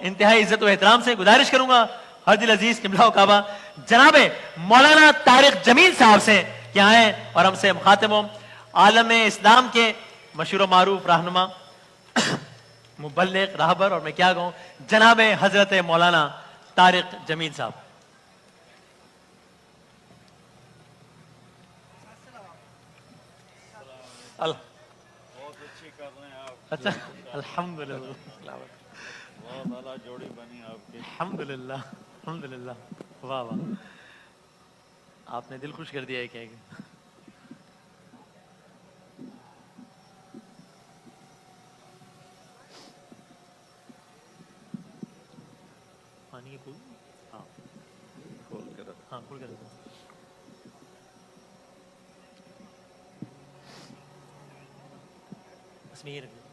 انتہائی عزت و احترام سے گزارش کروں گا حاجی العزیز قبلہ کعبہ جناب مولانا طارق جمیل صاحب سے کہ آئیں اور ہم سے مخاطب ہوں. عالم اسلام کے مشہور و معروف رہنما مبلغ راہبر اور میں کیا کہوں جناب حضرت مولانا طارق جمیل صاحب. بہت اچھی کر رہے ہیں آپ. اچھا الحمدللہ بہت اعلیٰ جوڑی بنی آپ کی. الحمدللہ الحمدللہ. واہ واہ آپ نے دل خوش کر دیا ہے کیا پانی کی پھول. ہاں کھول کے رکھ. ہاں کھول کر دیتا ہوں. بس میں یہ رکھ دیتا ہوں.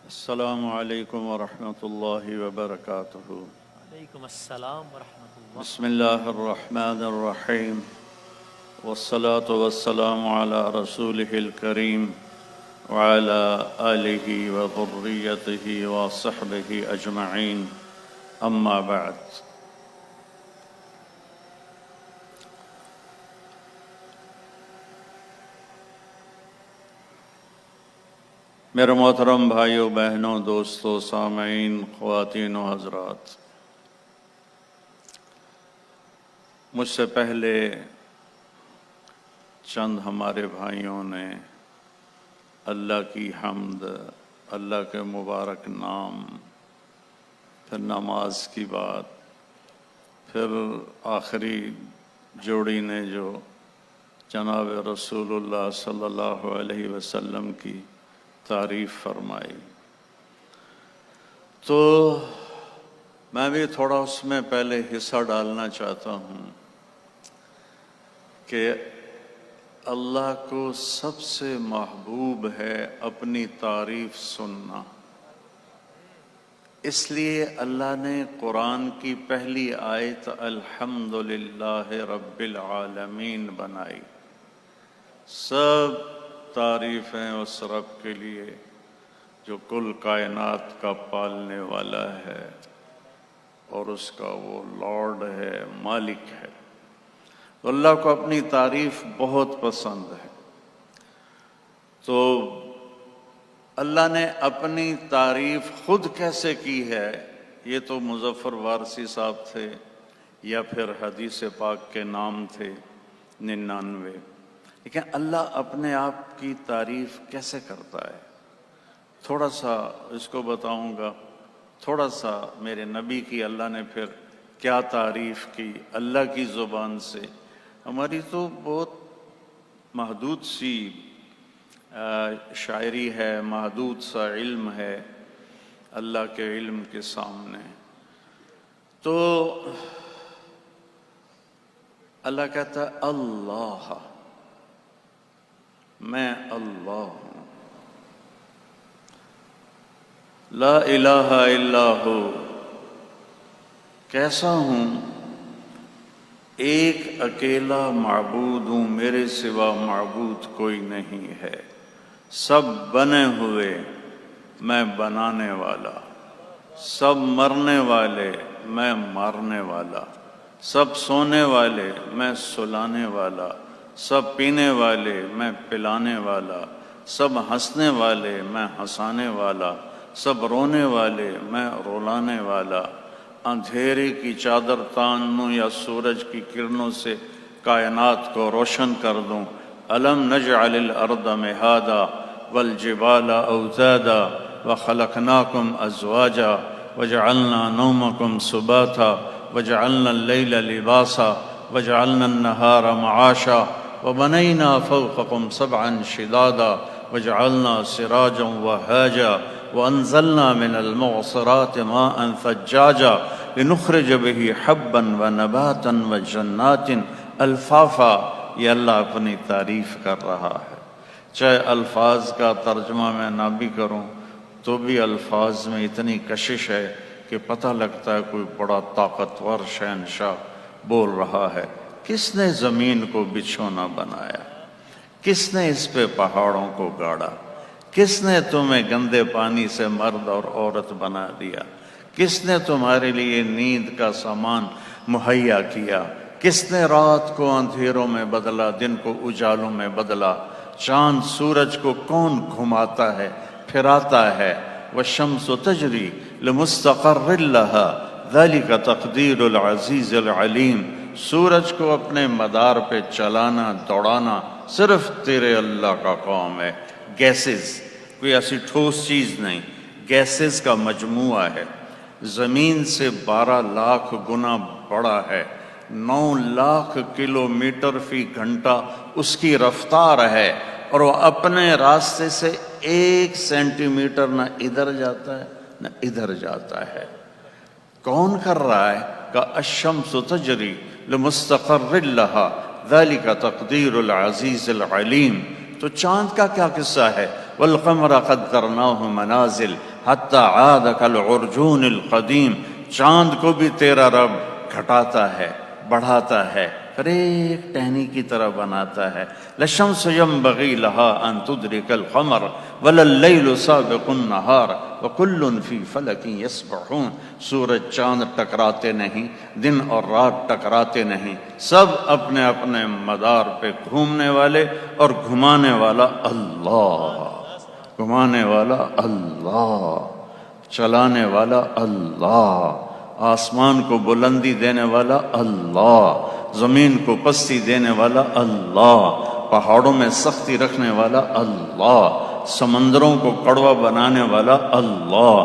السلام علیکم ورحمۃ اللہ وبرکاتہ. وعلیکم السلام ورحمۃ اللہ. بسم اللہ الرحمن الرحیم والصلاة والسلام علی رسولہ الکریم وعلى آلہ وذریتہ وصحبہ اجمعین. اما بعد. میرے محترم بھائیوں بہنوں دوستوں سامعین خواتین و حضرات، مجھ سے پہلے چند ہمارے بھائیوں نے اللہ کی حمد، اللہ کے مبارک نام، پھر نماز کی بات، پھر آخری جوڑی نے جو جناب رسول اللہ صلی اللہ علیہ وسلم کی تعریف فرمائی، تو میں بھی تھوڑا اس میں پہلے حصہ ڈالنا چاہتا ہوں کہ اللہ کو سب سے محبوب ہے اپنی تعریف سننا. اس لیے اللہ نے قرآن کی پہلی آیت الحمدللہ رب العالمین بنائی. سب تعریفیں اس رب کے لیے جو کل کائنات کا پالنے والا ہے اور اس کا وہ لارڈ ہے، مالک ہے. تو اللہ کو اپنی تعریف بہت پسند ہے. تو اللہ نے اپنی تعریف خود کیسے کی ہے، یہ تو مظفر وارثی صاحب تھے یا پھر حدیث پاک کے نام تھے 99. لیکن اللہ اپنے آپ کی تعریف کیسے کرتا ہے، تھوڑا سا اس کو بتاؤں گا. تھوڑا سا میرے نبی کی اللہ نے پھر کیا تعریف کی اللہ کی زبان سے. ہماری تو بہت محدود سی شاعری ہے، محدود سا علم ہے اللہ کے علم کے سامنے. تو اللہ کہتا ہے اللہ، میں اللہ ہوں، لا الہ الا ہو. کیسا ہوں؟ ایک اکیلا معبود ہوں، میرے سوا معبود کوئی نہیں ہے. سب بنے ہوئے، میں بنانے والا. سب مرنے والے، میں مارنے والا. سب سونے والے، میں سلانے والا. سب پینے والے، میں پلانے والا. سب ہنسنے والے، میں ہنسانے والا. سب رونے والے، میں رلانے والا. اندھیرے کی چادر تان دوں یا سورج کی کرنوں سے کائنات کو روشن کر دوں. الم نجعل الارض مہادا والجبال اوتادا وخلقناکم ازواجا وجعلنا نومکم سباتا وجعلنا اللیل لباسا وجعلنا النہار معاشا وبنینا فوقکم سبعا شدادا وجعلنا سراجا وہاجا وانزلنا من المعصرات ماء ثجاجا لنخرج به حبا ونباتا وجنات الفافا. یہ اللہ اپنی تعریف کر رہا ہے. چاہے الفاظ کا ترجمہ میں نہ بھی کروں تو بھی الفاظ میں اتنی کشش ہے کہ پتہ لگتا ہے کوئی بڑا طاقتور شہنشاہ بول رہا ہے۔ کس نے زمین کو بچھونا بنایا؟ کس نے اس پہ پہاڑوں کو گاڑا؟ کس نے تمہیں گندے پانی سے مرد اور عورت بنا دیا؟ کس نے تمہارے لیے نیند کا سامان مہیا کیا؟ کس نے رات کو اندھیروں میں بدلا، دن کو اجالوں میں بدلا؟ چاند سورج کو کون گھماتا ہے، پھراتا ہے؟ والشمس تجری لمستقر لها ذلك تقدیر العزیز العلیم۔ سورج کو اپنے مدار پہ چلانا دوڑانا صرف تیرے اللہ کا کام ہے۔ گیسز کوئی ایسی ٹھوس چیز نہیں، گیسز کا مجموعہ ہے، زمین سے 12 لاکھ گنا بڑا ہے، 9 لاکھ کلومیٹر فی گھنٹہ اس کی رفتار ہے، اور وہ اپنے راستے سے 1 سینٹی میٹر نہ ادھر جاتا ہے نہ ادھر جاتا ہے۔ کون کر رہا ہے؟ کہ الشمس تجری لمستقر لها ذلك تقدیر العزیز العلیم۔ تو چاند کا کیا قصہ ہے؟ والقمر قدرناه منازل حتى عاد كالعرجون القدیم۔ چاند کو بھی تیرا رب گھٹاتا ہے، بڑھاتا ہے، پھر ایک ٹہنی کی طرح بناتا ہے۔ للشمس ينبغي لها ان تدرك القمر ولا الليل سابق النهار وكل في فلك يسبحون۔ سورج چاند ٹکراتے نہیں، دن اور رات ٹکراتے نہیں، سب اپنے اپنے مدار پہ گھومنے والے، اور گھمانے والا اللہ، گھمانے والا اللہ، چلانے والا اللہ، آسمان کو بلندی دینے والا اللہ، زمین کو پستی دینے والا اللہ، پہاڑوں میں سختی رکھنے والا اللہ، سمندروں کو کڑوا بنانے والا اللہ،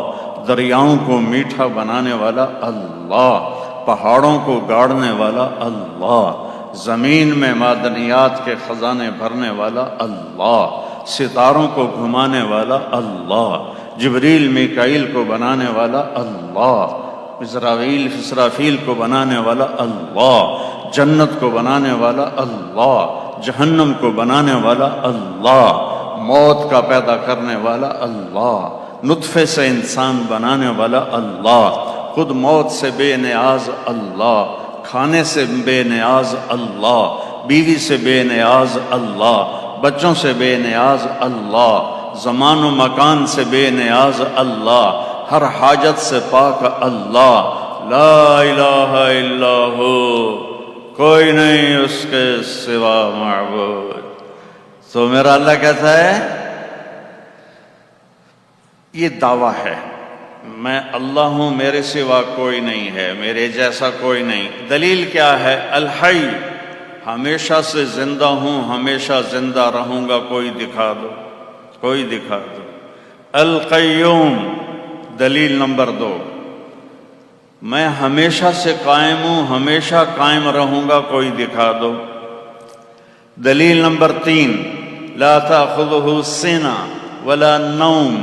دریاؤں کو میٹھا بنانے والا اللہ، پہاڑوں کو گاڑنے والا اللہ، زمین میں معدنیات کے خزانے بھرنے والا اللہ، ستاروں کو گھمانے والا اللہ، جبریل میکائیل کو بنانے والا اللہ، اسرافیل کو بنانے والا اللہ، جنت کو بنانے والا اللہ، جہنم کو بنانے والا اللہ، موت کا پیدا کرنے والا اللہ، نطفے سے انسان بنانے والا اللہ، خود موت سے بے نیاز اللہ، کھانے سے بے نیاز اللہ، بیوی سے بے نیاز اللہ، بچوں سے بے نیاز اللہ، زمان و مکان سے بے نیاز اللہ، ہر حاجت سے پاک اللہ، لا الہ الا ہو، کوئی نہیں اس کے سوا معبود۔ تو میرا اللہ کہتا ہے یہ دعویٰ ہے، میں اللہ ہوں، میرے سوا کوئی نہیں ہے، میرے جیسا کوئی نہیں۔ دلیل کیا ہے؟ الحی، ہمیشہ سے زندہ ہوں، ہمیشہ زندہ رہوں گا، کوئی دکھا دو، کوئی دکھا دو۔ القیوم، دلیل نمبر 2، میں ہمیشہ سے قائم ہوں، ہمیشہ قائم رہوں گا، کوئی دکھا دو۔ دلیل نمبر 3، لا تأخذہ سنہ ولا نوم،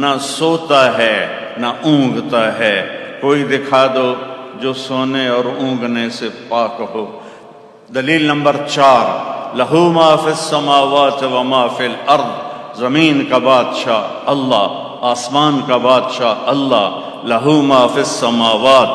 نہ سوتا ہے نہ اونگتا ہے، کوئی دکھا دو جو سونے اور اونگنے سے پاک ہو۔ دلیل نمبر 4، لہو ما فی السماوات وما فی الارض، زمین کا بادشاہ اللہ، آسمان کا بادشاہ اللہ، لہو ما فی السماوات،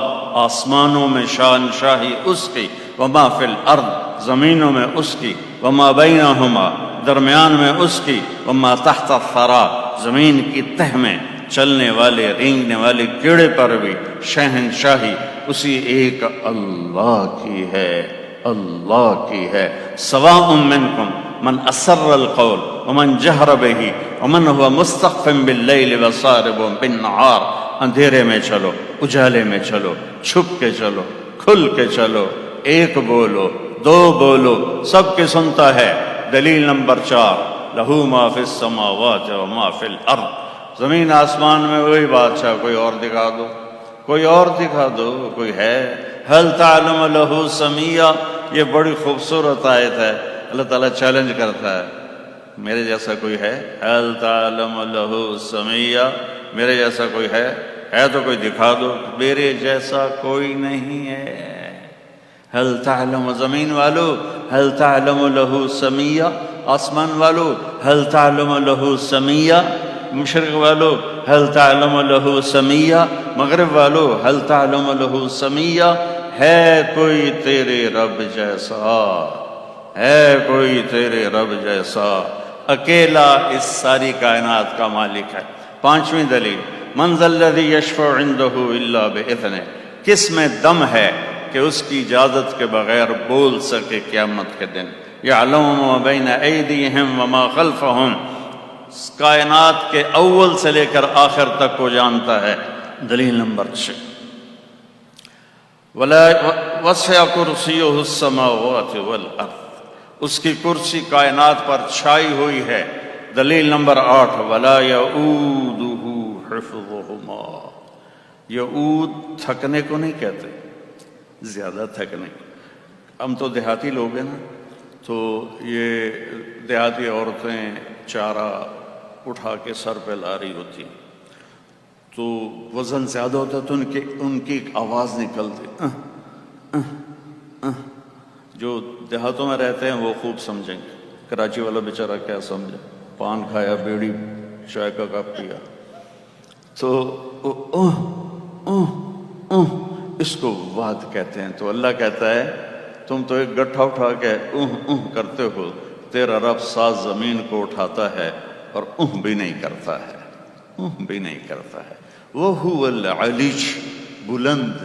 آسمانوں میں شاہنشاہی اس کی، وما فی الارض، زمینوں میں اس کی، وما بینہما، درمیان میں اس کی، وما تحت الثری، زمین کی تہ میں چلنے والے رینگنے والے کیڑے پر بھی شہنشاہی اسی ایک اللہ کی ہے، اللہ کی ہے۔ سواء منکم من اسر القول ومن جہر بہ ومن هو مستخف باللیل وسارب بالنہار، اندھیرے میں چلو، اجالے میں چلو، چھپ کے چلو، کھل کے چلو، ایک بولو، 2 بولو، سب کے سنتا ہے۔ دلیل نمبر 4، لہو ما فی السماوات وما فی الارض، زمین آسمان میں وہی بادشاہ، کوئی اور دکھا دو، کوئی اور دکھا دو، کوئی ہے؟ هل تعلم له سمیہ، یہ بڑی خوبصورت آیت ہے، اللہ تعالیٰ چیلنج کرتا ہے، میرے جیسا کوئی ہے؟ هل تعلم له سمیہ، میرے جیسا کوئی ہے تو کوئی دکھا دو، میرے جیسا کوئی نہیں ہے۔ هل تعلم، زمین والو، هل تعلم له سمیہ، آسمان والو، هل تعلم له سمیہ، مشرق والو، هل تعلم له سميا، مغرب والو هل تعلم له سميا، ہے کوئی تیرے رب جیسا، ہے کوئی تیرے رب جیسا، اکیلا اس ساری کائنات کا مالک ہے۔ پانچویں دلیل، من ذا الذی یشفع عنده الا باذنہ، کس میں دم ہے کہ اس کی اجازت کے بغیر بول سکے قیامت کے دن۔ یعلم ما بین ایدیہم وما خلفہم، کائنات کے اول سے لے کر آخر تک کو جانتا ہے۔ دلیل نمبر 6، وسع کرسیہ السماوات والارض، اس کی کرسی کائنات پر چھائی ہوئی ہے۔ دلیل نمبر 8، ولا یعودہ حفظہما، یعود تھکنے کو نہیں کہتے، زیادہ تھکنے۔ ہم تو دیہاتی لوگ ہیں نا، تو یہ دیہاتی عورتیں چارہ اٹھا کے سر پہ لا رہی ہوتی ہیں، تو وزن زیادہ ہوتا ہے تو ان کی ایک آواز نکلتی، جو دیہاتوں میں رہتے ہیں وہ خوب سمجھیں گے، کراچی والا بیچارہ کیا سمجھے، پان کھایا، بیڑی چائے کا کپ پیا، تو اس کو واد کہتے ہیں۔ تو اللہ کہتا ہے تم تو ایک گٹھا اٹھا کے کرتے ہو، تیرا رب 7 زمین کو اٹھاتا ہے اور بھی نہیں کرتا ہے، بھی نہیں کرتا ہے۔ وَهُوَ الْعَلِيُّ، بلند،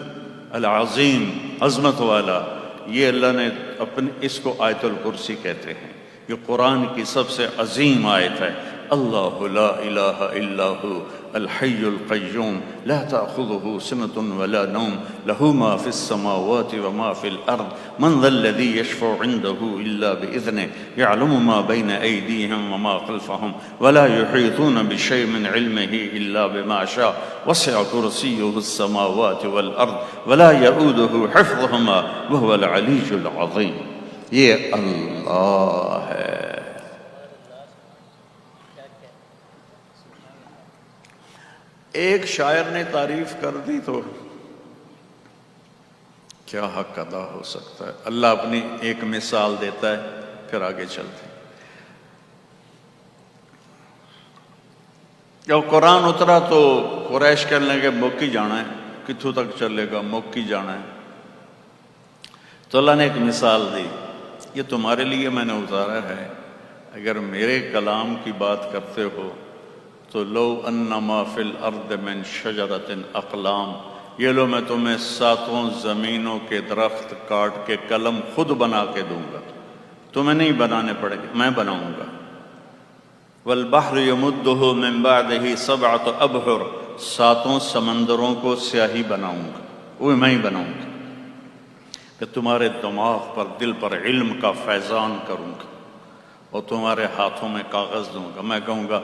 العظیم، عظمت والا۔ یہ اللہ نے اپنے اس کو آیت الکرسی کہتے ہیں، یہ قرآن کی سب سے عظیم آیت ہے۔ اللہ لا الہ الا ہو الحی القیوم لا تأخذہ سنۃ ولا نوم لہ ما فی السماوات وما فی الارض من ذا الذی یشفع عنده الا بإذنہ یعلم ما بین ایدیہم وما خلفہم ولا یحیطون بشیء من علمہ الا بما شاء وسع کرسیہ السماوات والارض ولا یؤودہ حفظہما وہو العلی العظیم۔ یہ اللہ ہے۔ ایک شاعر نے تعریف کر دی تو کیا حق ادا ہو سکتا ہے۔ اللہ اپنی ایک مثال دیتا ہے، پھر آگے چلتے ہیں۔ جب قرآن اترا تو قریش کہنے لگے موکی جانا ہے، کتھوں تک چلے گا، موکی جانا ہے۔ تو اللہ نے ایک مثال دی، یہ تمہارے لیے میں نے اتارا ہے، اگر میرے کلام کی بات کرتے ہو تو لو انما فی الارض من شجرۃ اقلام، یہ لو میں تمہیں 7 زمینوں کے درخت کاٹ کے قلم خود بنا کے دوں گا، تمہیں نہیں بنانے پڑے گا، میں بناؤں گا۔ والبحر یمدہ من بعدہ 7 ابحر، 7 سمندروں کو سیاہی بناؤں گا، وہ میں ہی بناؤں گا، کہ تمہارے دماغ پر، دل پر علم کا فیضان کروں گا، اور تمہارے ہاتھوں میں کاغذ دوں گا، میں کہوں گا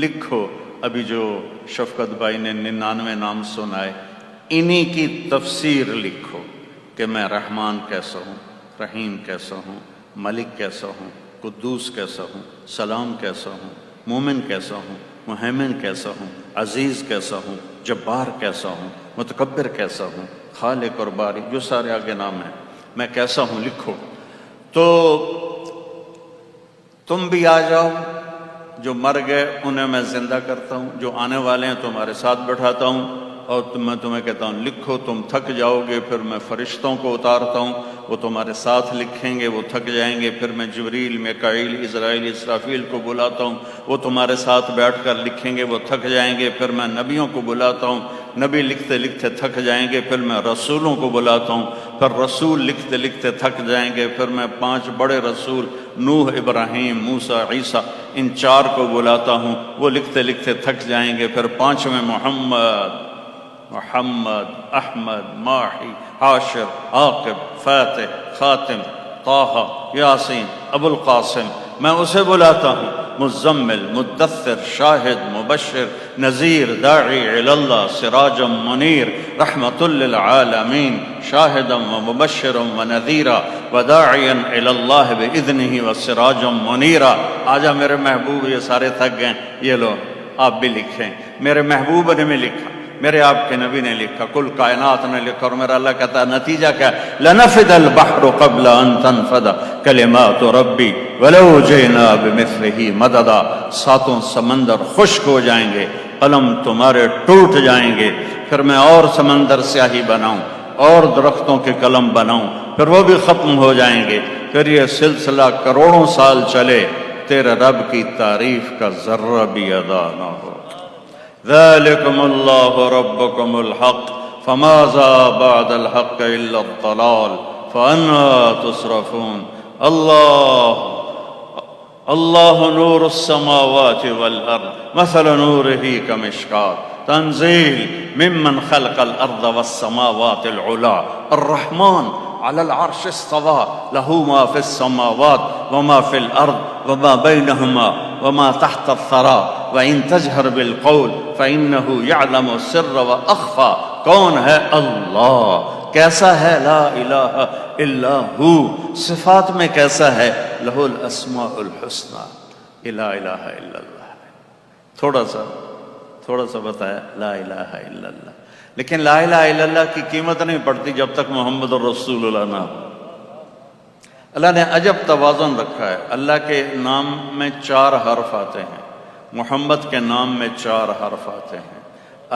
لکھو۔ ابھی جو شفقت بھائی نے 99 نام سنائے، انہی کی تفسیر لکھو کہ میں رحمان کیسا ہوں، رحیم کیسا ہوں، ملک کیسا ہوں، قدوس کیسا ہوں، سلام کیسا ہوں، مومن کیسا ہوں، مہیمن کیسا ہوں، عزیز کیسا ہوں، جبار کیسا ہوں، متکبر کیسا ہوں، خالق اور باری، جو سارے آگے نام ہیں، میں کیسا ہوں لکھو۔ تو تم بھی آ جاؤ، جو مر گئے انہیں میں زندہ کرتا ہوں، جو آنے والے ہیں تمہارے ساتھ بٹھاتا ہوں، اور میں تمہیں کہتا ہوں لکھو، تم تھک جاؤ گے، پھر میں فرشتوں کو اتارتا ہوں، وہ تمہارے ساتھ لکھیں گے، وہ تھک جائیں گے، پھر میں جبریل، میکائیل، اسرائیل، اسرافیل کو بلاتا ہوں، وہ تمہارے ساتھ بیٹھ کر لکھیں گے، وہ تھک جائیں گے، پھر میں نبیوں کو بلاتا ہوں، نبی لکھتے لکھتے تھک جائیں گے، پھر میں رسولوں کو بلاتا ہوں، پھر رسول لکھتے لکھتے تھک جائیں گے، پھر میں 5 بڑے رسول نوح، ابراہیم، موسیٰ، عیسیٰ، ان 4 کو بلاتا ہوں، وہ لکھتے لکھتے تھک جائیں گے، پھر 5ویں محمد، احمد، ماحی، حاشر، عاقب، فاتح، خاتم، طٰہٰ، یاسین، ابو القاسم، میں اسے بلاتا ہوں، مزمل، مدثر، شاہد، مبشر، نذیر، داعی الی اللہ، سراجا منیر، رحمت للعالمین، شاہدا ومبشرا ونذیرا وداعیا الی اللہ باذنہ وسراجا منیرا۔ آجا میرے محبوب، یہ سارے تھک گئے، یہ لو آپ بھی لکھیں۔ میرے محبوب نے بھی لکھا، میرے آپ کے نبی نے لکھا، کل کائنات نے لکھا، اور میرا اللہ کہتا ہے نتیجہ کیا؟ لنفد البحر قبل ان تنفد کلمات ربی ولو جئنا بمثلہ مددا۔ 7 سمندر خشک ہو جائیں گے قلم تمہارے ٹوٹ جائیں گے، پھر میں اور سمندر سیاہی بناؤں اور درختوں کے قلم بناؤں، پھر وہ بھی ختم ہو جائیں گے، پھر یہ سلسلہ کروڑوں سال چلے، تیرے رب کی تعریف کا ذرہ بھی ادا نہ ہو۔ ذالکم اللہ ربکم الحق فماذا بعد الحق الا الضلال فأنا تصرفون۔ اللہ نور السماوات والارض مثل نورہ کمشکاۃ تنزیل ممن خلق الارض والسماوات العلا الرحمن على العرش استوى له ما في السماوات وما في الارض وما بينهما وما تحت الثرى وان تجهر بالقول فانه يعلم السر واخفى۔ کون ہے اللہ؟ کیسا ہے؟ لا الہ الا ہو۔ صفات میں کیسا ہے؟ لہ الاسماء الحسنى، لا الہ الا اللہ۔ تھوڑا سا بتایا لا الہ الا اللہ، لیکن لا الہ الا اللہ کی قیمت نہیں پڑتی جب تک محمد الرسول اللہ نہ ہو۔ اللہ نے عجب توازن رکھا ہے۔ اللہ کے نام میں 4 حرف آتے ہیں، محمد کے نام میں 4 حرف آتے ہیں۔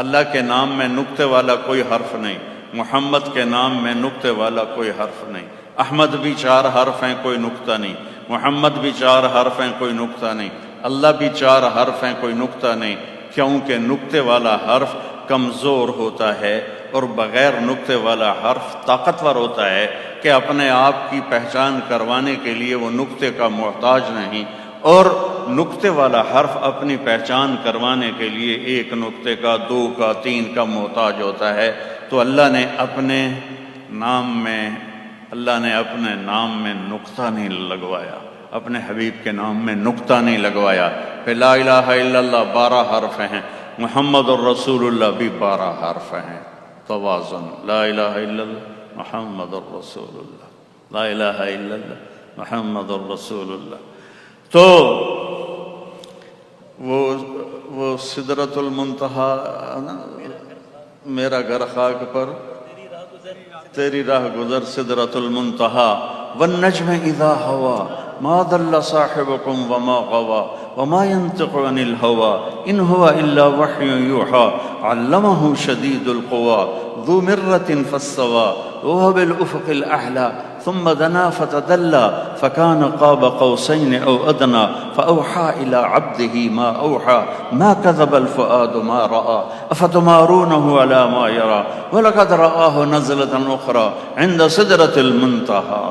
اللہ کے نام میں نقطے والا کوئی حرف نہیں، محمد کے نام میں نقطے والا کوئی حرف نہیں۔ احمد بھی 4 حرف ہیں، کوئی نقطہ نہیں۔ محمد بھی 4 حرف ہیں، کوئی نقطہ نہیں۔ اللہ بھی 4 حرف ہیں، کوئی نقطہ نہیں، کیونکہ نقطے والا حرف کمزور ہوتا ہے اور بغیر نقطے والا حرف طاقتور ہوتا ہے کہ اپنے آپ کی پہچان کروانے کے لیے وہ نقطے کا محتاج نہیں، اور نقطے والا حرف اپنی پہچان کروانے کے لیے 1 نقطے کا، 2 کا، 3 کا محتاج ہوتا ہے۔ تو اللہ نے اپنے نام میں نقطہ نہیں لگوایا، اپنے حبیب کے نام میں نقطہ نہیں لگوایا۔ پھر لا الہ الا اللہ 12 حرف ہیں، محمد الرسول اللہ بھی 12 حرف ہیں۔ توازن، لا الہ الا اللہ محمد الرسول اللہ، لا الہ الا اللہ محمد الرسول اللہ۔ تو وہ سدرۃ المنتہا نا، میرا گھر خاک پر تیری راہ گزر سدرۃ المنتہا، والنجم اذا ہوا ما ضل صاحبكم وما غوى وما ينطق عن الهوى ان هو الا وحي يوحى علمه شديد القوى ذو مرة فاستوى وهو بالافق الاعلى ثم دنا فتدلى فكان قاب قوسين او ادنى فاوحى الى عبده ما اوحى ما كذب الفؤاد ما راى افتمارونه على ما يرى ولقد رآه نزلة اخرى عند سدرة المنتهى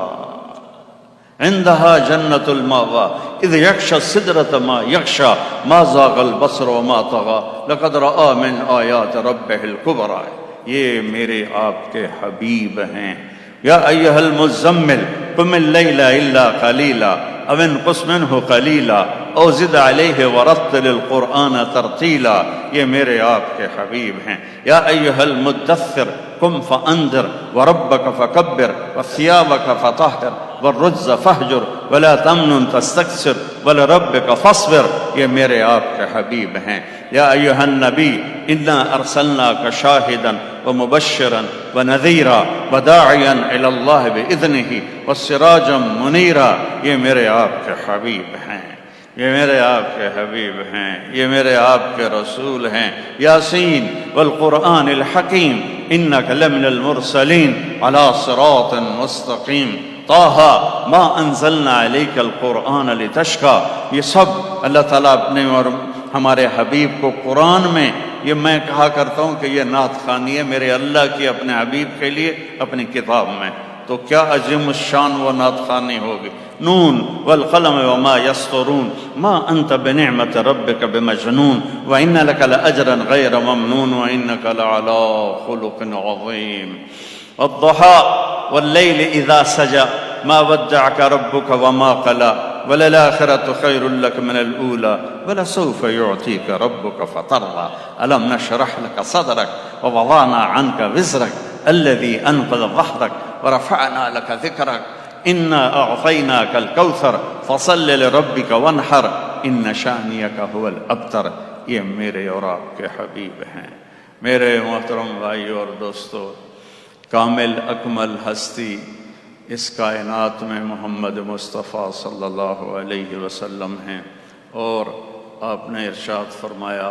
عندها جنة المأوى إذ يغشى السدرة ما يغشى ما زاغ البصر وما طغى لقد رأى من آيات ربه الكبرى۔ یہ میرے آپ کے حبیب ہیں۔ یا ایہا المزمل قم اللیل الا قلیلا او انقص منہ قلیلا او زد علیہ ورتل القرآن ترتیلا، یہ میرے آپ کے حبیب ہیں۔ یا ایہا المدثر قم فانذر وربک فکبر وثیابک فطہر والرجز فہجر ولا تمنن تستکثر ولربک فاصبر، یہ میرے آپ کے حبیب ہیں۔ یا ایہا النبی انا ارسلناک شاہدا ومبشرا ونذیرا وداعیا الی اللہ باذنہ وسراجا منیرا، یہ میرے آپ کے حبیب ہیں، یہ میرے آپ کے حبیب ہیں، یہ میرے آپ کے رسول ہیں۔ یاسین والقرآن الحکیم انک لمن المرسلین علی صراط مستقیم طٰہٰ ما انزلنا علیک القرآن لتشقیٰ، یہ سب اللہ تعالیٰ اپنے اور ہمارے حبیب کو قرآن میں، یہ میں کہا کرتا ہوں کہ یہ نعت خوانی ہے میرے اللہ کی اپنے حبیب کے لیے اپنی کتاب میں، تو کیا عظیم الشان وہ نعت خوانی ہوگی۔ نون والقلم وما يسطرون ما انت بنعمت ربک بمجنون وان لک لاجرا غیر ممنون وانک لعلی خلق عظیم۔ والضحى والليل اذا سجى ما ودعك ربك وما قلى وللآخرة خير لك من الأولى ولسوف يعطيك ربك فترضى ألم نشرح لك صدرك ووضعنا عنك وزرك الذي أنقذ ظهرك ورفعنا لك ذكرك إنا أعطيناك الكوثر فصل لربك وانحر إن شانئك هو الأبتر۔ یہ میرے اور آپ کے حبیب ہیں۔ میرے محترم بھائیو اور دوستو، کامل اکمل ہستی اس کائنات میں محمد مصطفیٰ صلی اللہ علیہ وسلم ہیں، اور آپ نے ارشاد فرمایا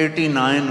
89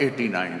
89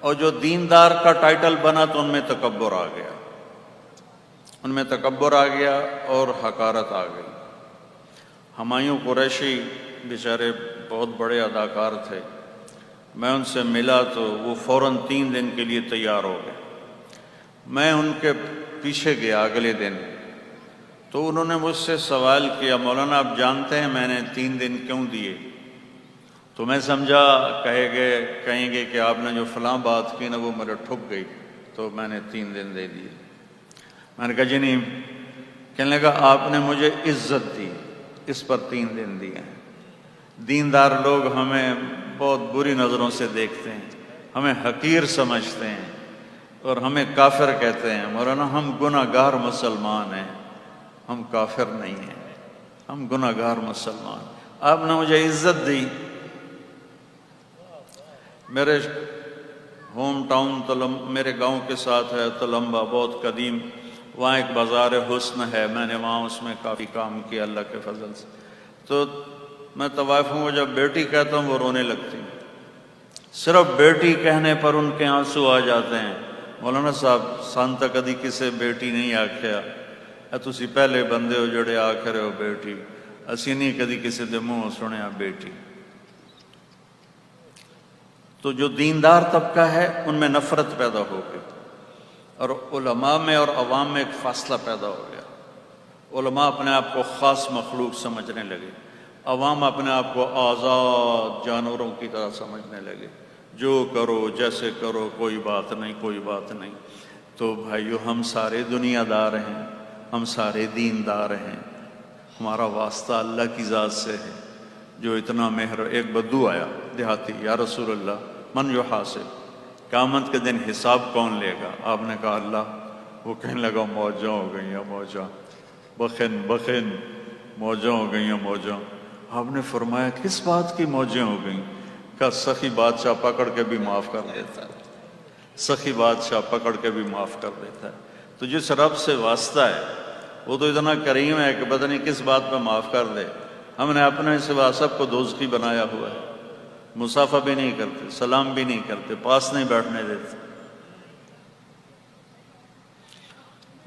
اور جو دیندار کا ٹائٹل بنا تو ان میں تکبر آ گیا، ان میں تکبر آ گیا اور حقارت آ گئی۔ ہمایوں قریشی بیچارے بہت بڑے اداکار تھے، میں ان سے ملا تو وہ فوراً 3 دن کے لیے تیار ہو گئے۔ میں ان کے پیچھے گیا اگلے دن، تو انہوں نے مجھ سے سوال کیا، مولانا آپ جانتے ہیں میں نے 3 دن کیوں دیے؟ تو میں سمجھا کہیں گے کہ آپ نے جو فلاں بات کی نا وہ میرے ٹھک گئی، تو میں نے 3 دن دے دیے۔ میں نے کہا جی نہیں، کہنے لگا آپ نے مجھے عزت دی، اس پر 3 دن دیے ہیں۔ دیندار لوگ ہمیں بہت بری نظروں سے دیکھتے ہیں، ہمیں حقیر سمجھتے ہیں اور ہمیں کافر کہتے ہیں۔ مولانا ہم گناہ گار مسلمان ہیں، ہم کافر نہیں ہیں، ہم گناہ گار مسلمان۔ آپ نے مجھے عزت دی۔ میرے ہوم ٹاؤن میرے گاؤں کے ساتھ ہے تلمبا، بہت قدیم، وہاں ایک بازار حسن ہے، میں نے وہاں اس میں کافی کام کیا اللہ کے فضل سے۔ تو میں طوائفوں کو جب بیٹی کہتا ہوں وہ رونے لگتی ہیں، صرف بیٹی کہنے پر ان کے آنسو آ جاتے ہیں۔ مولانا صاحب سان تک کدی کسے بیٹی نہیں آکھیا، تسی پہلے بندے ہو جڑے آکھ رہے ہو بیٹی، اسی نہیں کدی کسی دے منہ سنیا بیٹی۔ تو جو دیندار طبقہ ہے ان میں نفرت پیدا ہو گئی، اور علماء میں اور عوام میں ایک فاصلہ پیدا ہو گیا۔ علماء اپنے آپ کو خاص مخلوق سمجھنے لگے، عوام اپنے آپ کو آزاد جانوروں کی طرح سمجھنے لگے، جو کرو جیسے کرو کوئی بات نہیں، کوئی بات نہیں۔ تو بھائیو ہم سارے دنیا دار ہیں، ہم سارے دیندار ہیں، ہمارا واسطہ اللہ کی ذات سے ہے جو اتنا مہر۔ ایک بدو آیا دیہاتی، یا رسول اللہ من یحاسب، قیامت کے دن حساب کون لے گا؟ آپ نے کہا اللہ۔ وہ کہنے لگا موجاں ہو گئی ہیں موجاں، بخن بخن موجاں ہو گئی ہیں موجاں۔ آپ نے فرمایا کس بات کی موجیں ہو گئیں؟ کہا سخی بادشاہ پکڑ کے بھی معاف کر دیتا ہے، سخی بادشاہ پکڑ کے بھی معاف کر دیتا ہے۔ تو جس رب سے واسطہ ہے وہ تو اتنا کریم ہے کہ پتہ نہیں کس بات پہ معاف کر دے۔ ہم نے اپنے سوا سب کو دوزخی بنایا ہوا ہے، مصافحہ بھی نہیں کرتے، سلام بھی نہیں کرتے، پاس نہیں بیٹھنے دیتے۔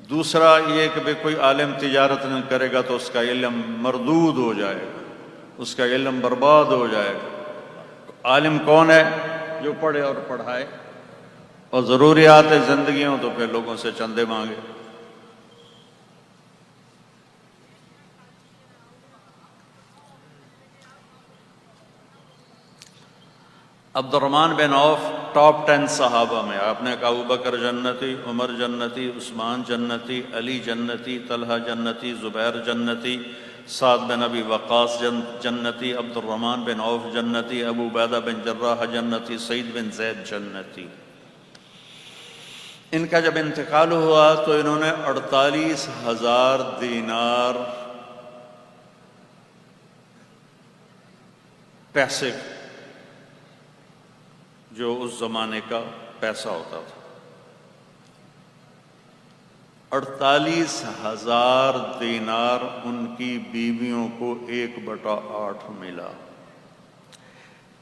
دوسرا یہ کہ بھئی کوئی عالم تجارت نہیں کرے گا تو اس کا علم مردود ہو جائے گا، اس کا علم برباد ہو جائے گا۔ عالم کون ہے؟ جو پڑھے اور پڑھائے، اور ضروریات زندگی ہوں تو پھر لوگوں سے چندے مانگے۔ عبد الرحمن بن عوف ٹاپ 10 صحابہ میں، آپ نے کہا ابو بکر جنتی، عمر جنتی، عثمان جنتی، علی جنتی، طلحہ جنتی، زبیر جنتی، سعد بن ابی وقاص جنتی، عبد الرحمن بن عوف جنتی، ابو عبیدہ بن جراح جنتی، سعید بن زید جنتی۔ ان کا جب انتقال ہوا تو انہوں نے 48,000 دینار پیسے، جو اس زمانے کا پیسہ ہوتا تھا، 48,000 دینار ان کی بیویوں کو 1/8 ملا۔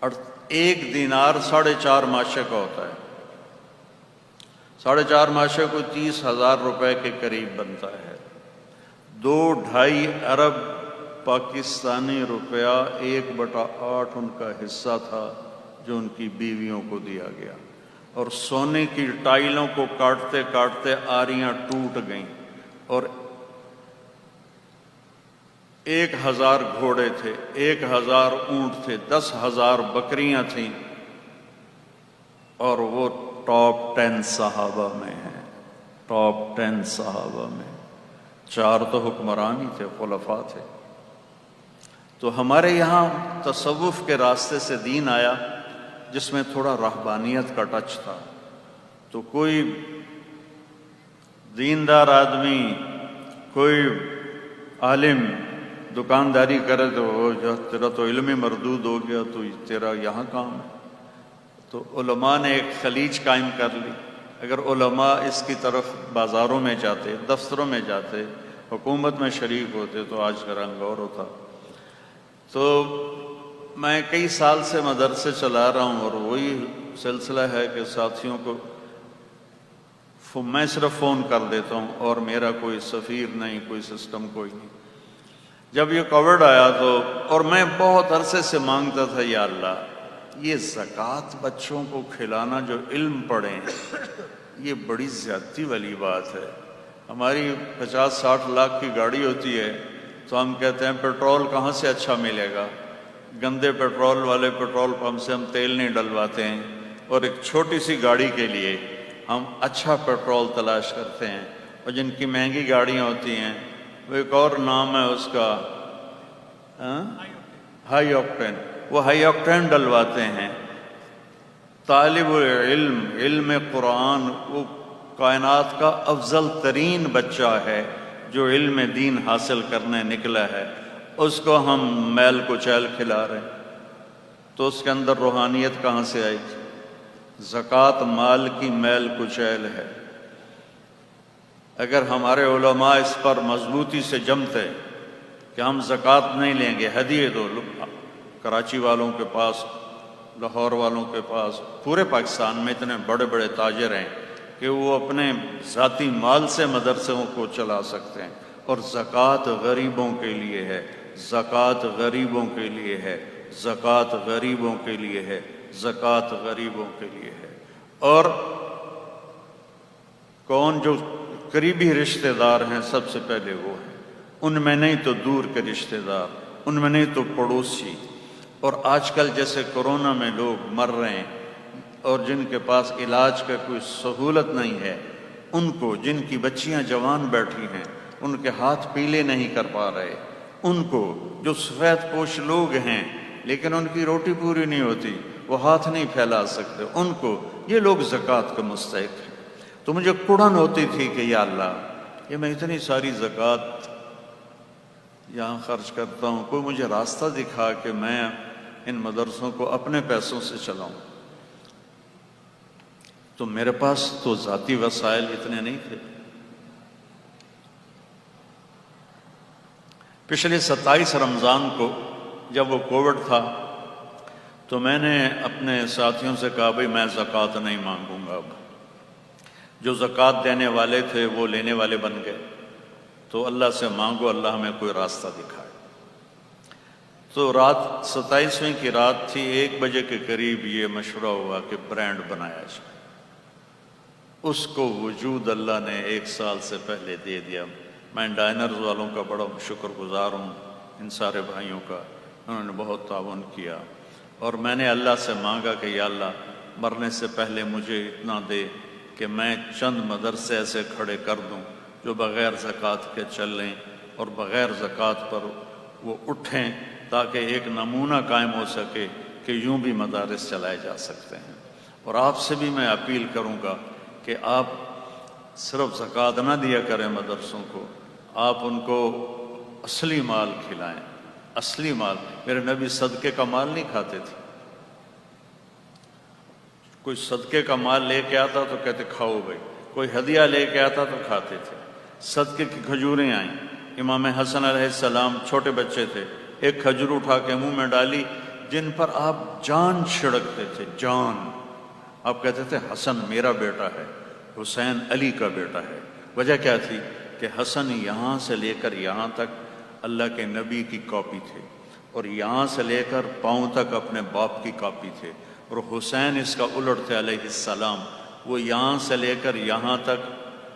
اور 1 دینار 4.5 ماشے کا ہوتا ہے، 4.5 ماشے کو 30,000 روپے کے قریب بنتا ہے۔ 2-2.5 ارب پاکستانی روپیہ 1/8 ان کا حصہ تھا جو ان کی بیویوں کو دیا گیا۔ اور سونے کی ٹائلوں کو کاٹتے کاٹتے آریاں ٹوٹ گئیں، اور 1,000 گھوڑے تھے، 1,000 اونٹ تھے، 10,000 بکریاں تھیں، اور وہ ٹاپ 10 صحابہ میں ہیں، ٹاپ 10 صحابہ میں۔ 4 تو حکمران ہی تھے، خلفاء تھے۔ تو ہمارے یہاں تصوف کے راستے سے دین آیا جس میں تھوڑا رہبانیت کا ٹچ تھا۔ تو کوئی دیندار آدمی، کوئی عالم دکانداری کرے تو تیرا تو علم ہی مردود ہو گیا، تو تیرا یہاں کام ہے۔ تو علماء نے ایک خلیج قائم کر لی۔ اگر علماء اس کی طرف بازاروں میں جاتے، دفتروں میں جاتے، حکومت میں شریک ہوتے تو آج کا رنگ اور ہوتا۔ تو میں کئی سال سے مدرسے چلا رہا ہوں، اور وہی سلسلہ ہے کہ ساتھیوں کو میں صرف فون کر دیتا ہوں اور میرا کوئی سفیر نہیں، کوئی سسٹم کوئی نہیں۔ جب یہ کووڈ آیا تو اور میں بہت عرصے سے مانگتا تھا، یا اللہ یہ زکوٰۃ بچوں کو کھلانا جو علم پڑھیں یہ بڑی زیادتی والی بات ہے۔ ہماری 50-60 لاکھ کی گاڑی ہوتی ہے تو ہم کہتے ہیں پیٹرول کہاں سے اچھا ملے گا، گندے پیٹرول والے پیٹرول پمپ سے ہم تیل نہیں ڈلواتے ہیں، اور ایک چھوٹی سی گاڑی کے لیے ہم اچھا پیٹرول تلاش کرتے ہیں، اور جن کی مہنگی گاڑیاں ہوتی ہیں وہ ایک اور نام ہے اس کا ہائی آکٹین، وہ ہائی آکٹین ڈلواتے ہیں۔ طالب علم، علم قرآن وہ کائنات کا افضل ترین بچہ ہے جو علم دین حاصل کرنے نکلا ہے، اس کو ہم میل کچیل کھلا رہے ہیں، تو اس کے اندر روحانیت کہاں سے آئی؟ زکوٰۃ مال کی میل کچیل ہے۔ اگر ہمارے علماء اس پر مضبوطی سے جمتے کہ ہم زکوٰۃ نہیں لیں گے، ہدیے دو، کراچی والوں کے پاس، لاہور والوں کے پاس، پورے پاکستان میں اتنے بڑے بڑے تاجر ہیں کہ وہ اپنے ذاتی مال سے مدرسوں کو چلا سکتے ہیں، اور زکوٰۃ غریبوں کے لیے ہے، زکوٰۃ غریبوں کے لیے ہے، زکوٰۃ غریبوں کے لیے ہے، زکوٰۃ غریبوں کے لیے ہے۔ اور کون جو قریبی رشتہ دار ہیں سب سے پہلے وہ ہیں، ان میں نہیں تو دور کے رشتہ دار، ان میں نہیں تو پڑوسی۔ اور آج کل جیسے کرونا میں لوگ مر رہے ہیں اور جن کے پاس علاج کا کوئی سہولت نہیں ہے، ان کو، جن کی بچیاں جوان بیٹھی ہیں ان کے ہاتھ پیلے نہیں کر پا رہے، ان کو جو سفید پوش لوگ ہیں لیکن ان کی روٹی پوری نہیں ہوتی، وہ ہاتھ نہیں پھیلا سکتے، ان کو، یہ لوگ زکوٰۃ کا مستحق ہیں۔ تو مجھے کڑن ہوتی تھی کہ یا اللہ یہ میں اتنی ساری زکوٰۃ یہاں خرچ کرتا ہوں، کوئی مجھے راستہ دکھا کہ میں ان مدرسوں کو اپنے پیسوں سے چلاؤں۔ تو میرے پاس تو ذاتی وسائل اتنے نہیں تھے۔ پچھلے 27 رمضان کو جب وہ کووڈ تھا تو میں نے اپنے ساتھیوں سے کہا بھئی میں زکوٰۃ نہیں مانگوں گا، اب جو زکوٰۃ دینے والے تھے وہ لینے والے بن گئے، تو اللہ سے مانگو اللہ ہمیں کوئی راستہ دکھائے۔ تو رات 27ویں کی رات تھی، 1 بجے کے قریب یہ مشورہ ہوا کہ برانڈ بنایا جائے۔ اس کو وجود اللہ نے 1 سال سے پہلے دے دیا۔ میں ڈائنرز والوں کا بڑا شکر گزار ہوں، ان سارے بھائیوں کا، انہوں نے بہت تعاون کیا، اور میں نے اللہ سے مانگا کہ یا اللہ مرنے سے پہلے مجھے اتنا دے کہ میں چند مدرسے ایسے کھڑے کر دوں جو بغیر زکوٰۃ کے چلیں اور بغیر زکوٰۃ پر وہ اٹھیں، تاکہ ایک نمونہ قائم ہو سکے کہ یوں بھی مدارس چلائے جا سکتے ہیں۔ اور آپ سے بھی میں اپیل کروں گا کہ آپ صرف زکوٰۃ نہ دیا کریں مدرسوں کو، آپ ان کو اصلی مال کھلائیں، اصلی مال۔ میرے نبی صدقے کا مال نہیں کھاتے تھے، کوئی صدقے کا مال لے کے آتا تو کہتے کھاؤ بھائی، کوئی ہدیہ لے کے آتا تو کھاتے تھے۔ صدقے کی کھجوریں آئیں، امام حسن علیہ السلام چھوٹے بچے تھے، ایک کھجور اٹھا کے منہ میں ڈالی جن پر آپ جان چھڑکتے تھے، جان۔ آپ کہتے تھے حسن میرا بیٹا ہے، حسین علی کا بیٹا ہے۔ وجہ کیا تھی کہ حسن یہاں سے لے کر یہاں تک اللہ کے نبی کی کاپی تھے، اور یہاں سے لے کر پاؤں تک اپنے باپ کی کاپی تھے، اور حسین اس کا الٹ تھے علیہ السلام، وہ یہاں سے لے کر یہاں تک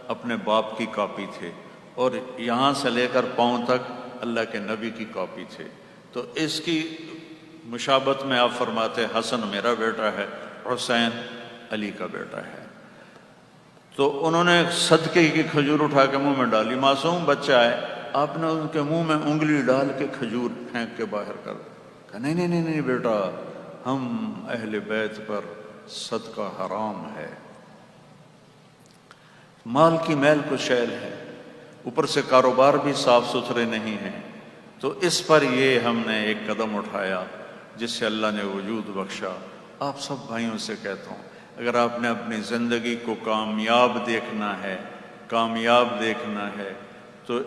اپنے باپ کی کاپی تھے، اور یہاں سے لے کر پاؤں تک اللہ کے نبی کی کاپی تھے۔ تو اس کی مشابہت میں آپ فرماتے حسن میرا بیٹا ہے، حسین علی کا بیٹا ہے۔ تو انہوں نے صدقے کی کھجور اٹھا کے منہ میں ڈالی، معصوم بچہ ہے، آپ نے ان کے منہ میں انگلی ڈال کے کھجور پھینک کے باہر کر کہا نہیں نہیں نہیں بیٹا، ہم اہل بیت پر صدقہ حرام ہے۔ مال کی میل کچیل ہے، اوپر سے کاروبار بھی صاف ستھرے نہیں ہیں، تو اس پر یہ ہم نے ایک قدم اٹھایا جس سے اللہ نے وجود بخشا۔ آپ سب بھائیوں سے کہتا ہوں، اگر آپ نے اپنی زندگی کو کامیاب دیکھنا ہے، کامیاب دیکھنا ہے، تو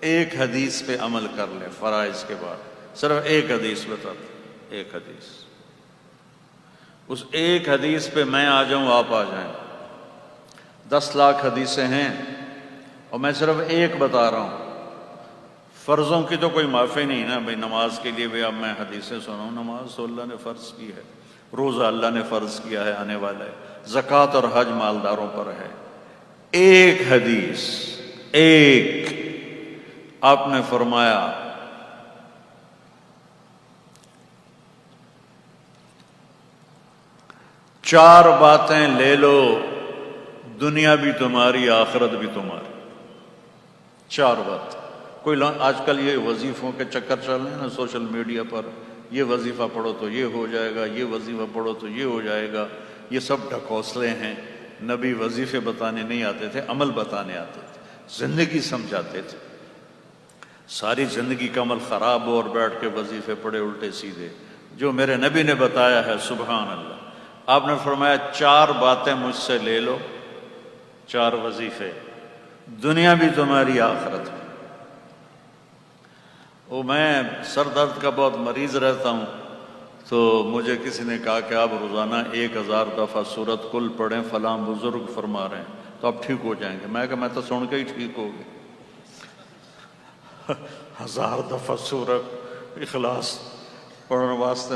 ایک حدیث پہ عمل کر لیں فرائض کے بعد، صرف ایک حدیث بتا، ایک حدیث، اس ایک حدیث پہ میں آ جاؤں آپ آ جائیں، 10 لاکھ حدیثیں ہیں اور میں صرف ایک بتا رہا ہوں۔ فرضوں کی تو کوئی معافی نہیں نا بھائی، نماز کے لیے بھی اب میں حدیثیں سناؤں؟ نماز تو اللہ نے فرض کی ہے، روزہ اللہ نے فرض کیا ہے، آنے والا ہے، زکوٰۃ اور حج مالداروں پر ہے۔ ایک حدیث، ایک، آپ نے فرمایا چار باتیں لے لو، دنیا بھی تمہاری آخرت بھی تمہاری۔ چار بات۔ کوئی آج کل یہ وظیفوں کے چکر چل رہے ہیں نا سوشل میڈیا پر، یہ وظیفہ پڑھو تو یہ ہو جائے گا، یہ وظیفہ پڑھو تو یہ ہو جائے گا، یہ سب ڈھکوسلے ہیں۔ نبی وظیفے بتانے نہیں آتے تھے، عمل بتانے آتے تھے، زندگی سمجھاتے تھے۔ ساری زندگی کا عمل خراب ہو اور بیٹھ کے وظیفے پڑھے الٹے سیدھے، جو میرے نبی نے بتایا ہے، سبحان اللہ۔ آپ نے فرمایا چار باتیں مجھ سے لے لو، چار وظیفے، دنیا بھی تمہاری آخرت بھی۔ میں سر درد کا بہت مریض رہتا ہوں، تو مجھے کسی نے کہا کہ آپ روزانہ 1000 دفعہ سورۃ کل پڑھیں، فلاں بزرگ فرما رہے ہیں تو آپ ٹھیک ہو جائیں گے۔ میں کہا میں تو سن کے ہی ٹھیک ہو گیا، 1000 دفعہ سورۃ اخلاص پڑھنے واسطے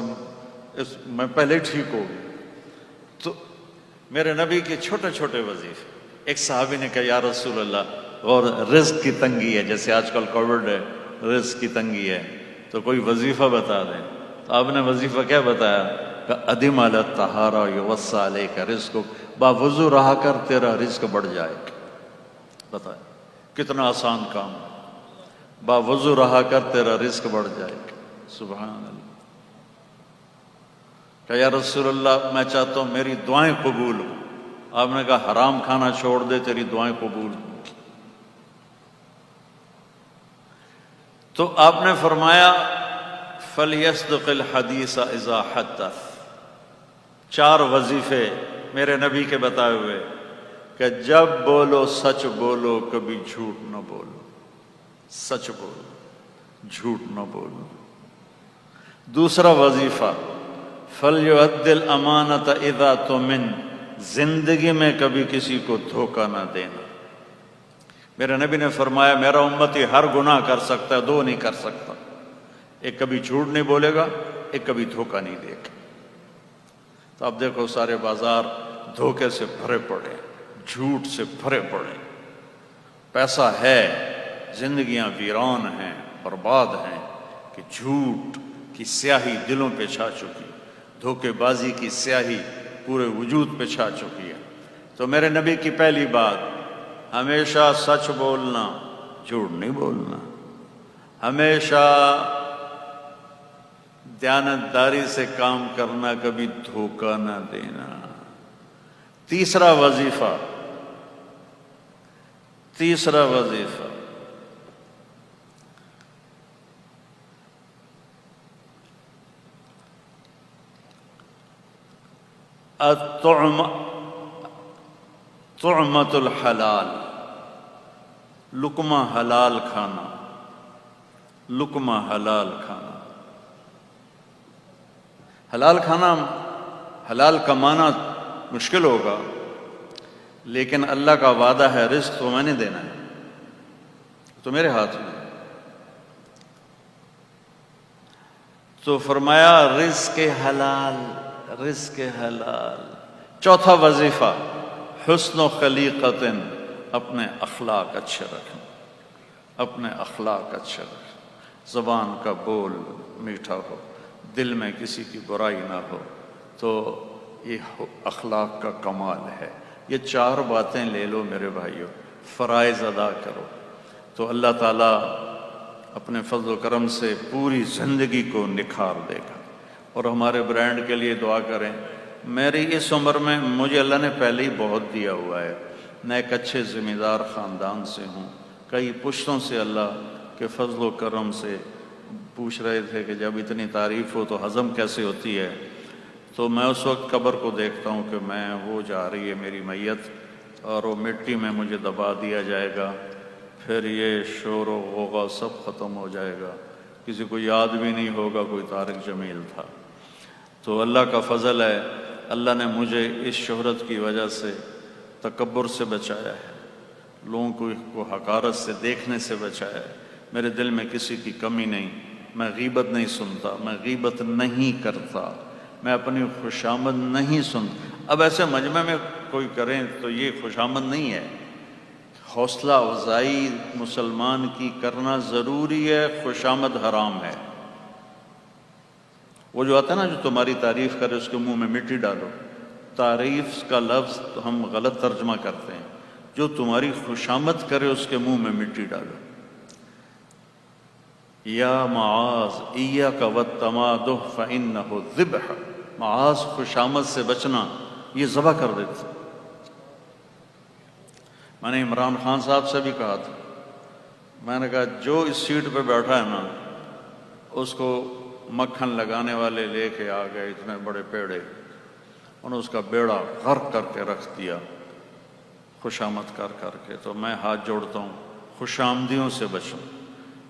میں پہلے ہی ٹھیک ہو گیا۔ تو میرے نبی کے چھوٹے چھوٹے وظیفے۔ ایک صحابی نے کہا یا رسول اللہ، اور رزق کی تنگی ہے، جیسے آج کل کووڈ ہے، رزق کی تنگی ہے، تو کوئی وظیفہ بتا دیں۔ تو آپ نے وظیفہ کیا بتایا؟ کہ ادم علی الطہارہ یوسع علیک رزقک، باوضو رہا کر تیرا رزق بڑھ جائے گا۔ بتائیں کتنا آسان کام ہے، باوضو رہا کر تیرا رزق بڑھ جائے گا۔ سبحان اللہ۔ کہ یا رسول اللہ میں چاہتا ہوں میری دعائیں قبول ہوں۔ آپ نے کہا حرام کھانا چھوڑ دے، تیری دعائیں قبول ہوں۔ تو آپ نے فرمایا فَلْيَصْدِقِ الْحَدِيثَ إِذَا حَدَّثَ۔ 4 وظیفے میرے نبی کے بتائے ہوئے کہ جب بولو سچ بولو، کبھی جھوٹ نہ بولو، سچ بولو، جھوٹ نہ بولو۔ دوسرا وظیفہ فَلْيُؤَدِّ الْأَمَانَةَ إِذَا تُؤْمِنَ، زندگی میں کبھی کسی کو دھوکہ نہ دینا۔ میرے نبی نے فرمایا میرا امتی ہر گناہ کر سکتا ہے، 2 نہیں کر سکتا، ایک کبھی جھوٹ نہیں بولے گا، ایک کبھی دھوکہ نہیں دے گا۔ تو اب دیکھو سارے بازار دھوکے سے بھرے پڑے، جھوٹ سے بھرے پڑے، پیسہ ہے، زندگیاں ویران ہیں، برباد ہیں، کہ جھوٹ کی سیاہی دلوں پہ چھا چکی، دھوکے بازی کی سیاہی پورے وجود پہ چھا چکی ہے۔ تو میرے نبی کی پہلی بات، ہمیشہ سچ بولنا، جھوٹ نہیں بولنا، ہمیشہ دیانتداری سے کام کرنا، کبھی دھوکہ نہ دینا۔ تیسرا وظیفہ طعمۃ الحلال، لقمہ حلال کھانا، لقمہ حلال کھانا۔ حلال کھانا، حلال کمانا مشکل ہوگا، لیکن اللہ کا وعدہ ہے رزق تو میں نے دینا ہے، تو میرے ہاتھ میں۔ تو فرمایا رزق حلال، رزق حلال۔ چوتھا وظیفہ حسن و خلیقت، اپنے اخلاق اچھے رکھیں، اپنے اخلاق اچھے رکھیں، زبان کا بول میٹھا ہو، دل میں کسی کی برائی نہ ہو، تو یہ اخلاق کا کمال ہے۔ یہ 4 باتیں لے لو میرے بھائیو، فرائض ادا کرو، تو اللہ تعالیٰ اپنے فضل و کرم سے پوری زندگی کو نکھار دے گا۔ اور ہمارے برانڈ کے لیے دعا کریں۔ میری اس عمر میں مجھے اللہ نے پہلے ہی بہت دیا ہوا ہے، میں ایک اچھے ذمہ دار خاندان سے ہوں، کئی پشتوں سے اللہ کے فضل و کرم سے پوچھ رہے تھے کہ جب اتنی تعریف ہو تو ہضم کیسے ہوتی ہے، تو میں اس وقت قبر کو دیکھتا ہوں کہ میں وہ جا رہی ہے میری میت، اور وہ مٹی میں مجھے دبا دیا جائے گا، پھر یہ شور و غوغا سب ختم ہو جائے گا، کسی کو یاد بھی نہیں ہوگا کوئی طارق جمیل تھا۔ تو اللہ کا فضل ہے اللہ نے مجھے اس شہرت کی وجہ سے تکبر سے بچایا ہے، لوگوں کو حقارت سے دیکھنے سے بچایا ہے۔ میرے دل میں کسی کی کمی نہیں، میں غیبت نہیں سنتا، میں غیبت نہیں کرتا، میں اپنی خوشامد نہیں سنتا۔ اب ایسے مجمع میں کوئی کریں تو یہ خوشامد نہیں ہے، حوصلہ افزائی مسلمان کی کرنا ضروری ہے، خوشامد حرام ہے۔ وہ جو آتا ہے نا، جو تمہاری تعریف کرے اس کے منہ میں مٹی ڈالو، تعریف کا لفظ تو ہم غلط ترجمہ کرتے ہیں، جو تمہاری خوشامد کرے اس کے منہ میں مٹی ڈالو۔ یا معاذ ایاک والتمادح فإنہ ذبح، معاذ خوشامد سے بچنا، یہ ذبح کر دیتا۔ میں نے عمران خان صاحب سے بھی کہا تھا، میں نے کہا جو اس سیٹ پہ بیٹھا ہے نا، اس کو مکھن لگانے والے لے کے آ گئے اتنے بڑے پیڑے، انہوں نے اس کا بیڑا غرق کر کے رکھ دیا خوشامد کر کر کے۔ تو میں ہاتھ جوڑتا ہوں، خوش آمدیوں سے بچوں۔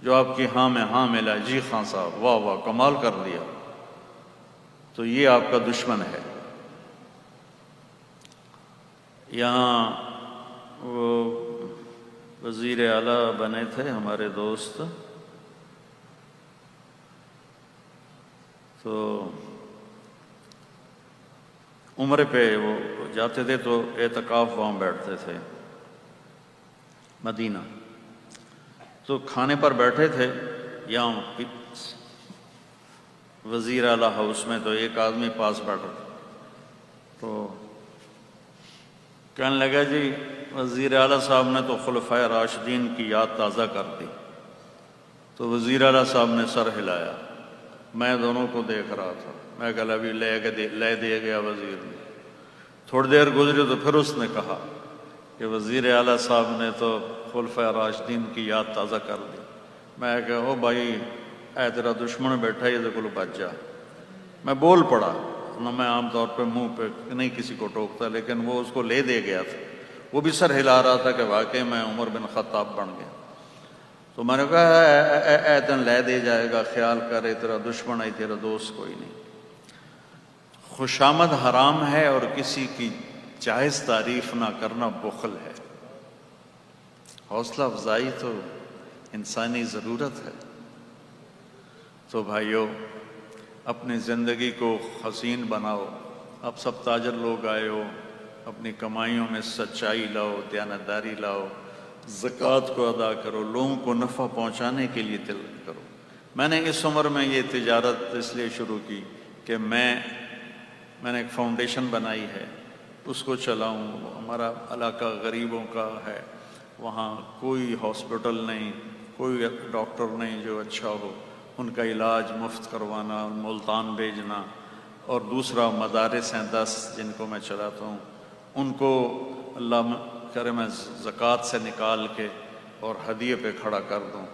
جو آپ کی ہاں میں ہاں ملا، جی خان صاحب واہ واہ کمال کر دیا، تو یہ آپ کا دشمن ہے۔ یہاں وہ وزیر اعلیٰ بنے تھے ہمارے دوست، تو عمرے پہ وہ جاتے تھے تو اعتکاف وہاں بیٹھتے تھے مدینہ، تو کھانے پر بیٹھے تھے یہاں وزیر اعلیٰ ہاؤس میں، تو ایک آدمی پاس بیٹھا تھا، تو کہنے لگا جی وزیر اعلیٰ صاحب نے تو خلفائے راشدین کی یاد تازہ کر دی۔ تو وزیر اعلیٰ صاحب نے سر ہلایا، میں دونوں کو دیکھ رہا تھا، میں کہا ابھی لے دیا گیا وزیر نے۔ تھوڑی دیر گزری تو پھر اس نے کہا کہ وزیر اعلیٰ صاحب نے تو خلفائے راشدین کی یاد تازہ کر دی۔ میں کہا او بھائی اے تیرا دشمن بیٹھا ہے، یہ کو بچ جا۔ میں بول پڑا نہ، میں عام طور پہ منہ پہ نہیں کسی کو ٹوکتا، لیکن وہ اس کو لے دے گیا تھا، وہ بھی سر ہلا رہا تھا کہ واقعی میں عمر بن خطاب بن گیا۔ تو میں نے کہا اے تن لے دے جائے گا، خیال کرے تیرا دشمن ہے، تیرا دوست کوئی نہیں۔ خوشامد حرام ہے اور کسی کی جائز تعریف نہ کرنا بخل ہے۔ حوصلہ افزائی تو انسانی ضرورت ہے۔ تو بھائیو، اپنی زندگی کو حسین بناؤ۔ اب سب تاجر لوگ آئے ہو، اپنی کمائیوں میں سچائی لاؤ، دیانتداری لاؤ، زکوٰۃ کو ادا کرو، لوگوں کو نفع پہنچانے کے لیے تلاش کرو۔ میں نے اس عمر میں یہ تجارت اس لیے شروع کی کہ میں نے ایک فاؤنڈیشن بنائی ہے، اس کو چلاؤں۔ ہمارا علاقہ غریبوں کا ہے، وہاں کوئی ہاسپٹل نہیں، کوئی ڈاکٹر نہیں جو اچھا ہو، ان کا علاج مفت کروانا، ملتان بھیجنا، اور دوسرا مدارس ہیں 10 جن کو میں چلاتا ہوں، ان کو اللہ کرے میں زکوٰۃ سے نکال کے اور ہدیے پہ کھڑا کر دوں۔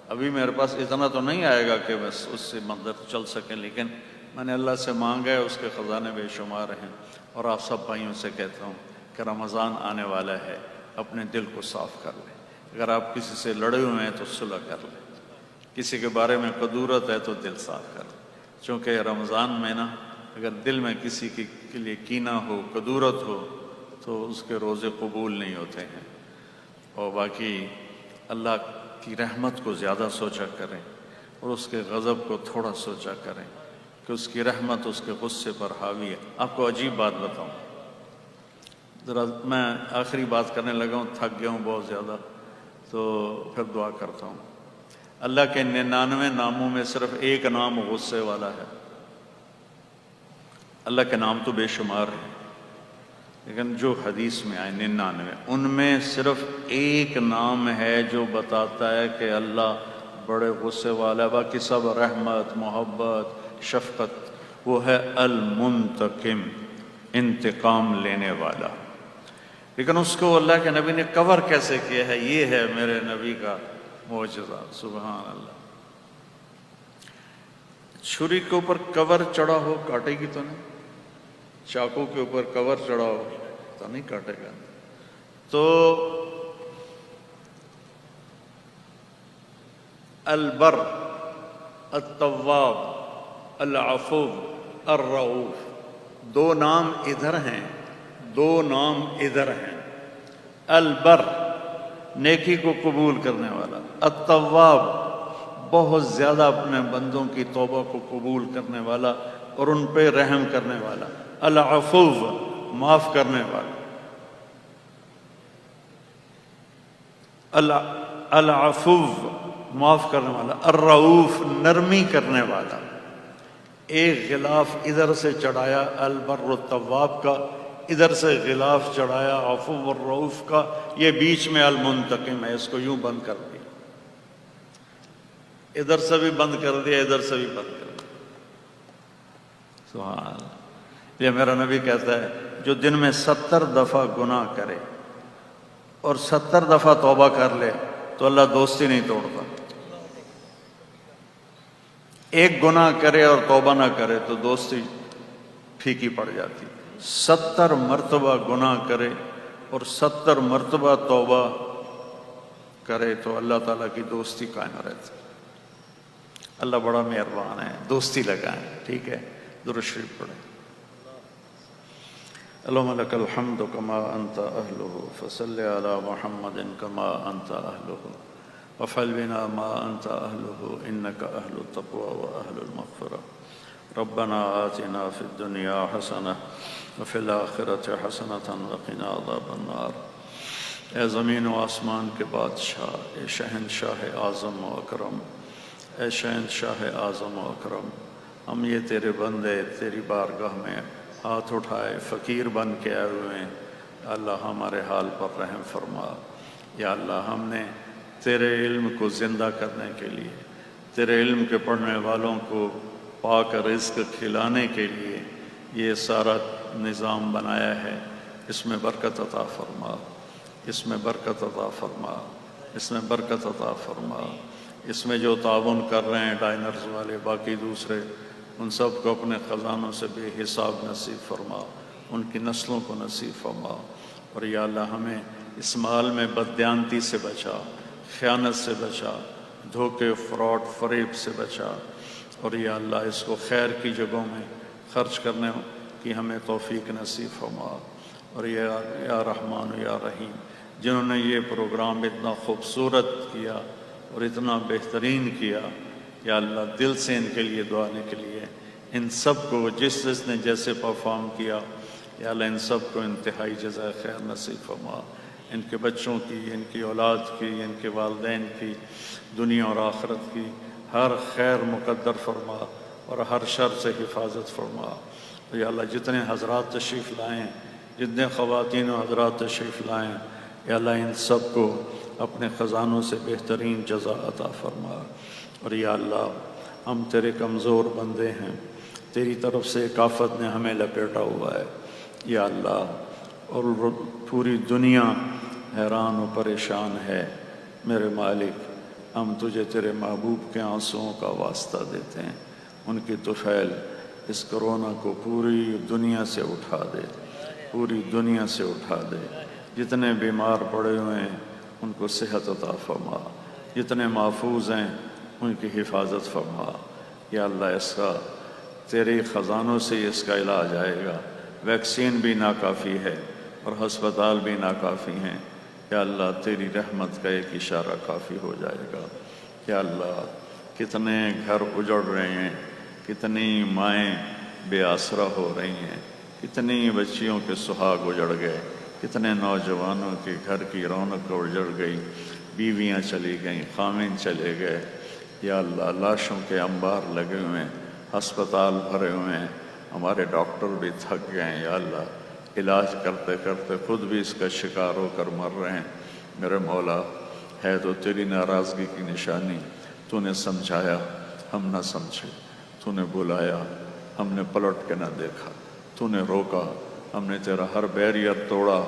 ابھی میرے پاس اتنا تو نہیں آئے گا کہ بس اس سے مدد چل سکے، لیکن میں نے اللہ سے مانگا ہے، اس کے خزانے بے شمار ہیں۔ اور آپ سب بھائیوں سے کہتا ہوں کہ رمضان آنے والا ہے، اپنے دل کو صاف کر لیں۔ اگر آپ کسی سے لڑے ہوئے ہیں تو صلح کر لیں، کسی کے بارے میں قدورت ہے تو دل صاف کر لیں، چونکہ رمضان میں نا اگر دل میں کسی کے لیے کینہ ہو، قدورت ہو، تو اس کے روزے قبول نہیں ہوتے ہیں۔ اور باقی اللہ کی رحمت کو زیادہ سوچا کریں اور اس کے غضب کو تھوڑا سوچا کریں کہ اس کی رحمت اس کے غصے پر حاوی ہے۔ آپ کو عجیب بات بتاؤں، ذرا میں آخری بات کرنے لگا ہوں، تھک گیا ہوں بہت زیادہ، تو پھر دعا کرتا ہوں۔ اللہ کے 99 ناموں میں صرف ایک نام غصے والا ہے۔ اللہ کے نام تو بے شمار ہیں، لیکن جو حدیث میں آئے 99، ان میں صرف ایک نام ہے جو بتاتا ہے کہ اللہ بڑے غصے والا ہے، باقی سب رحمت، محبت، شفقت۔ وہ ہے المنتقم، انتقام لینے والا۔ لیکن اس کو اللہ کے نبی نے کور کیسے کیا ہے؟ یہ ہے میرے نبی کا معجزہ، سبحان اللہ۔ چھری کے اوپر کور چڑھا ہو کاٹے گی تو نہیں، چاقو کے اوپر کور چڑھا ہو تو نہیں کاٹے گا۔ تو البر، التواب، العفو، الرؤوف، دو نام ادھر ہیں، دو نام ادھر ہیں۔ البر نیکی کو قبول کرنے والا، التواب بہت زیادہ اپنے بندوں کی توبہ کو قبول کرنے والا اور ان پہ رحم کرنے والا، العفو معاف کرنے والا، العفو معاف کرنے والا، الرؤوف نرمی کرنے والا۔ ایک غلاف ادھر سے چڑھایا البر التواب کا، ادھر سے غلاف چڑھایا عفو الرؤوف کا، یہ بیچ میں المنتقم ہے، اس کو یوں بند کر دیا، ادھر سے بھی بند کر دیا، ادھر سے بھی بند کر دیا۔ سبحان اللہ۔ یہ میرا نبی کہتا ہے جو دن میں 70 دفعہ گناہ کرے اور 70 دفعہ توبہ کر لے تو اللہ دوستی نہیں توڑتا۔ ایک گناہ کرے اور توبہ نہ کرے تو دوستی پھیکی پڑ جاتی۔ 70 مرتبہ گناہ کرے اور 70 مرتبہ توبہ کرے تو اللہ تعالیٰ کی دوستی قائم رہتی۔ اللہ بڑا مہربان ہے، دوستی لگائیں، ٹھیک ہے؟ درود شریف پڑھیں۔ اللہم لک الحمد کما انت اہلہ فصل علی محمد کما انت اہلہ وفعل بنا ما انت اہلہ انک اہل التقوی و اہل المغفرہ ربنا آتنا فی الدنیا حسنہ وفی الآخرۃ حسنۃ وقنا عذاب النار۔ اے زمین و آسمان کے بادشاہ، اے شہنشاہ اعظم و اکرم، اے شہنشاہ اعظم و اکرم، ہم یہ تیرے بندے تیری بارگاہ میں ہاتھ اٹھائے فقیر بن کے آئے ہوئے ہیں، اللہ ہمارے حال پر رحم فرما۔ یا اللہ ہم نے تیرے علم کو زندہ کرنے کے لیے، تیرے علم کے پڑھنے والوں کو پاک رزق کھلانے کے لیے یہ سارا نظام بنایا ہے، اس میں برکت عطا فرما، اس میں برکت عطا فرما، اس میں برکت عطا فرما۔ اس میں جو تعاون کر رہے ہیں ڈائنرز والے، باقی دوسرے، ان سب کو اپنے خزانوں سے بے حساب نصیب فرما، ان کی نسلوں کو نصیب فرما۔ اور یا اللہ ہمیں اس مال میں بددیانتی سے بچا، خیانت سے بچا، دھوکے فراڈ فریب سے بچا، اور یا اللہ اس کو خیر کی جگہوں میں خرچ کرنے کی ہمیں توفیق نصیب فرما۔ اور یا رحمان یا رحیم، جنہوں نے یہ پروگرام اتنا خوبصورت کیا اور اتنا بہترین کیا، یا اللہ دل سے ان کے لیے دعانے کے لیے ان سب کو جس نے جیسے پرفارم کیا، یا اللہ ان سب کو انتہائی جزائے خیر نصیب فرما، ان کے بچوں کی، ان کی اولاد کی، ان کے والدین کی، دنیا اور آخرت کی ہر خیر مقدر فرما اور ہر شر سے حفاظت فرما۔ یا اللہ جتنے حضرات تشریف لائیں، جتنے خواتین و حضرات تشریف لائیں، یا اللہ ان سب کو اپنے خزانوں سے بہترین جزا عطا فرما۔ اور یا اللہ ہم تیرے کمزور بندے ہیں، تیری طرف سے ایک آفت نے ہمیں لپیٹا ہوا ہے یا اللہ، اور پوری دنیا حیران و پریشان ہے میرے مالک۔ ہم تجھے تیرے محبوب کے آنسوؤں کا واسطہ دیتے ہیں، ان کی طفیل اس کرونا کو پوری دنیا سے اٹھا دے، پوری دنیا سے اٹھا دے۔ جتنے بیمار پڑے ہوئے ہیں ان کو صحت عطا فرما، جتنے محفوظ ہیں ان کی حفاظت فرما۔ یا اللہ اس کا تیرے خزانوں سے اس کا علاج آئے گا، ویکسین بھی ناکافی ہے اور ہسپتال بھی ناکافی ہیں، یا اللہ تیری رحمت کا ایک اشارہ کافی ہو جائے گا۔ یا اللہ کتنے گھر اجڑ رہے ہیں، کتنی مائیں بے آسرا ہو رہی ہیں، کتنی بچیوں کے سہاگ اجڑ گئے، کتنے نوجوانوں کے گھر کی رونق اجڑ گئی، بیویاں چلی گئیں، خامن چلے گئے۔ یا اللہ لاشوں کے انبار لگے ہوئے ہیں، ہسپتال بھرے ہوئے ہیں، ہمارے ڈاکٹر بھی تھک گئے ہیں، یا اللہ علاج کرتے کرتے خود بھی اس کا شکار ہو کر مر رہے ہیں۔ میرے مولا ہے تو تیری ناراضگی کی نشانی، تو نے سمجھایا ہم نہ سمجھے، تو نے بلایا ہم نے پلٹ کے نہ دیکھا، تو نے روکا ہم نے تیرا ہر بیریئر توڑا،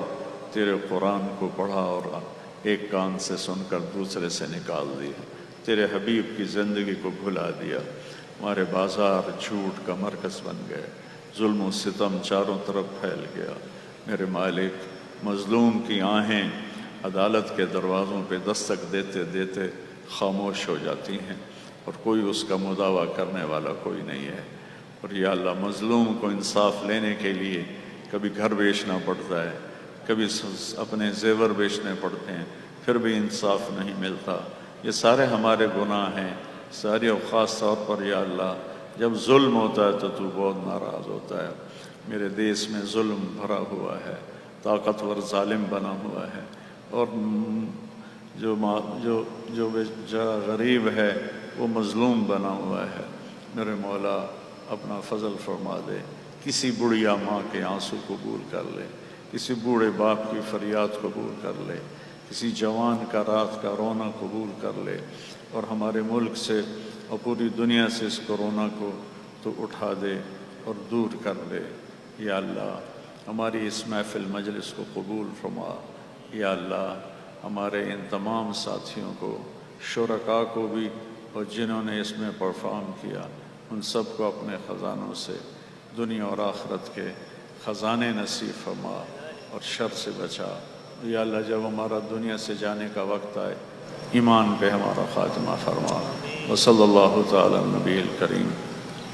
تیرے قرآن کو پڑھا اور ایک کان سے سن کر دوسرے سے نکال دیا، تیرے حبیب کی زندگی کو بھلا دیا۔ ہمارے بازار جھوٹ کا مرکز بن گئے، ظلم و ستم چاروں طرف پھیل گیا۔ میرے مالک مظلوم کی آہیں عدالت کے دروازوں پہ دستک دیتے دیتے خاموش ہو جاتی ہیں اور کوئی اس کا مداوع کرنے والا کوئی نہیں ہے۔ اور یا اللہ مظلوم کو انصاف لینے کے لیے کبھی گھر بیچنا پڑتا ہے، کبھی اپنے زیور بیچنے پڑتے ہیں، پھر بھی انصاف نہیں ملتا۔ یہ سارے ہمارے گناہ ہیں ساری، اور خاص طور پر یا اللہ جب ظلم ہوتا ہے تو تو بہت ناراض ہوتا ہے۔ میرے دیس میں ظلم بھرا ہوا ہے، طاقتور ظالم بنا ہوا ہے، اور جو بیچارہ غریب ہے وہ مظلوم بنا ہوا ہے۔ میرے مولا اپنا فضل فرما دے، کسی بڑھیا ماں کے آنسو قبول کر لے، کسی بوڑھے باپ کی فریاد قبول کر لے، کسی جوان کا رات کا رونا قبول کر لے، اور ہمارے ملک سے اور پوری دنیا سے اس کورونا کو تو اٹھا دے اور دور کر لے۔ یا اللہ ہماری اس محفل مجلس کو قبول فرما۔ یا اللہ ہمارے ان تمام ساتھیوں کو، شرکاء کو بھی، اور جنہوں نے اس میں پرفارم کیا، ان سب کو اپنے خزانوں سے دنیا اور آخرت کے خزانے نصیب فرما اور شر سے بچا۔ یا اللہ جب ہمارا دنیا سے جانے کا وقت آئے ایمان پہ ہمارا خاتمہ فرما۔ وصلی اللہ تعالی النبی الکریم،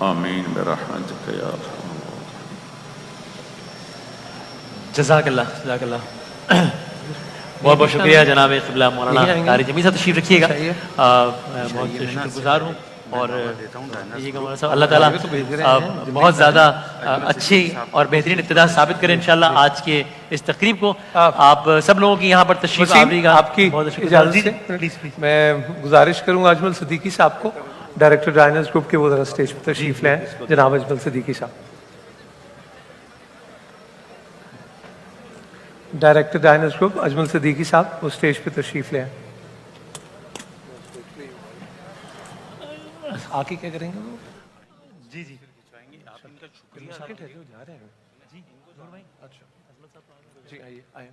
آمین برحمتک یا ارحم۔ جزاک اللہ، جزاک اللہ۔ بہت بہت شکریہ جناب قبلہ مولانا طارق جمیل صاحب، تشریف رکھیے گا۔ بہت شکر گزار ہوں، اور مولانا صاحب اللہ تعالیٰ بہت زیادہ اچھی اور بہترین ابتدا ثابت کریں انشاءاللہ آج کے اس تقریب کو۔ آپ سب لوگوں کی یہاں پر تشریف آوری کا آپ کی اجازت سے میں گزارش کروں گا اجمل صدیقی صاحب کو، ڈائریکٹر ڈائنرز گروپ کے، وہ ذرا اسٹیج پر تشریف لیں۔ جناب اجمل صدیقی صاحب، ڈائریکٹر ڈائنرز گروپ اجمل صدیقی صاحب، وہ اسٹیج پہ تشریف لیں۔ آگے کیا کریں گے وہ؟ جی جی جی آئیے آئیے۔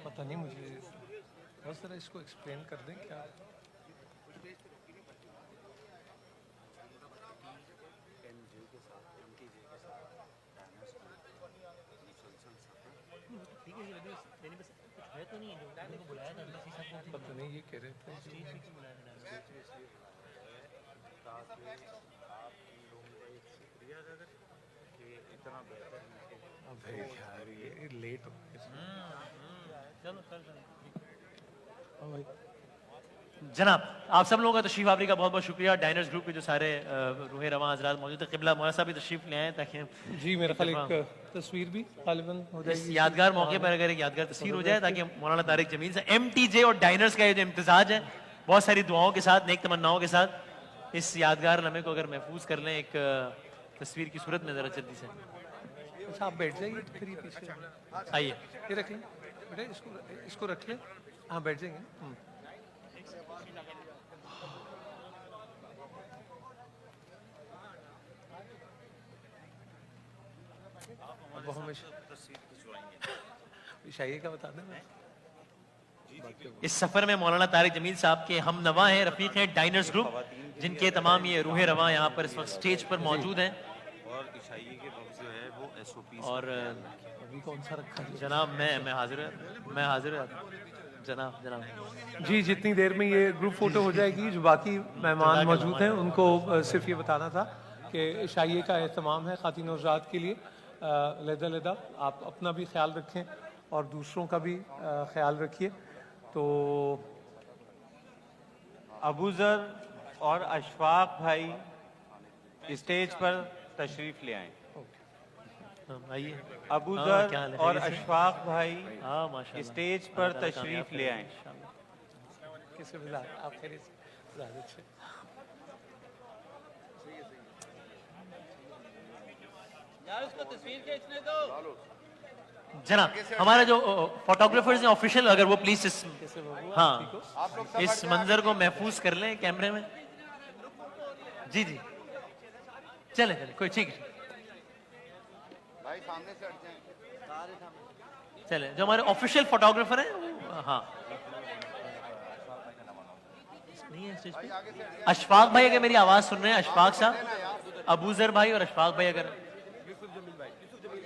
پتہ نہیں مجھے، بس ذرا اس کو ایکسپلین کر دیں کیا۔ پتہ نہیں یہ کہہ رہے تھے لیٹ ہو جناب آپ سب لوگوں کا تشریف آوری کا بہت بہت شکریہ۔ ڈائنرز گروپ کے جو سارے روح رواں حضرات موجود ہیں، قبلہ مولانا صاحب بھی تشریف لے آئے تاکہ جی میرا خیال ایک تصویر بھی غالباً ہو جائے اس گی یادگار موقع پر اگر ایک یادگار تصویر ہو جائے تاکہ مولانا طارق جمیل سے ایم ٹی جے اور ڈائنرز کا یہ جو امتزاج ہے بہت ساری دعاؤں کے ساتھ، نیک تمناؤں کے ساتھ، اس یادگار لمحے کو اگر محفوظ کر لیں ایک تصویر کی صورت میں ذرا جلدی سے اچھا آپ بیٹھ جائیے پھر یہ پیچھے آئیے۔ یہ رکھ لیں بیٹا، اس کو رکھ لیں، ہاں بیٹھ جائیں گے۔ شاہیے کا بتا دیں۔ اس سفر میں مولانا طارق جمیل صاحب کے ہم نوا ہیں، رفیق ہیں ڈائنرز گروپ، جن کے تمام یہ روح رواں یہاں پر اس وقت سٹیج پر موجود ہیں۔ اور کون سا رکھا جناب میں حاضر جناب جی، جتنی دیر میں یہ گروپ فوٹو ہو جائے گی، جو باقی مہمان موجود ہیں ان کو صرف یہ بتانا تھا کہ عشائیے کا اہتمام ہے خواتین اور حضرات کے لیے۔ علیحدہ آپ اپنا بھی خیال رکھیں اور دوسروں کا بھی خیال رکھیے۔ تو ابوذر اور اشفاق بھائی اسٹیج پر تشریف لے آئیں۔ آئیے۔ ابوذر اور اشفاق بھائی اسٹیج پر تشریف لے آئیں۔ جناب ہمارا جو فوٹوگرافرز ہیں آفیشیل، اگر وہ پلیز ہاں اس منظر کو محفوظ کر لیں کیمرے میں۔ جی جی چلیں کوئی ٹھیک ہے، چلیں جو ہمارے آفیشیل فوٹوگرافر ہیں۔ ہاں اشفاق بھائی اگر میری آواز سن رہے ہیں، اشفاق صاحب، ابوذر بھائی اور اشفاق بھائی اگر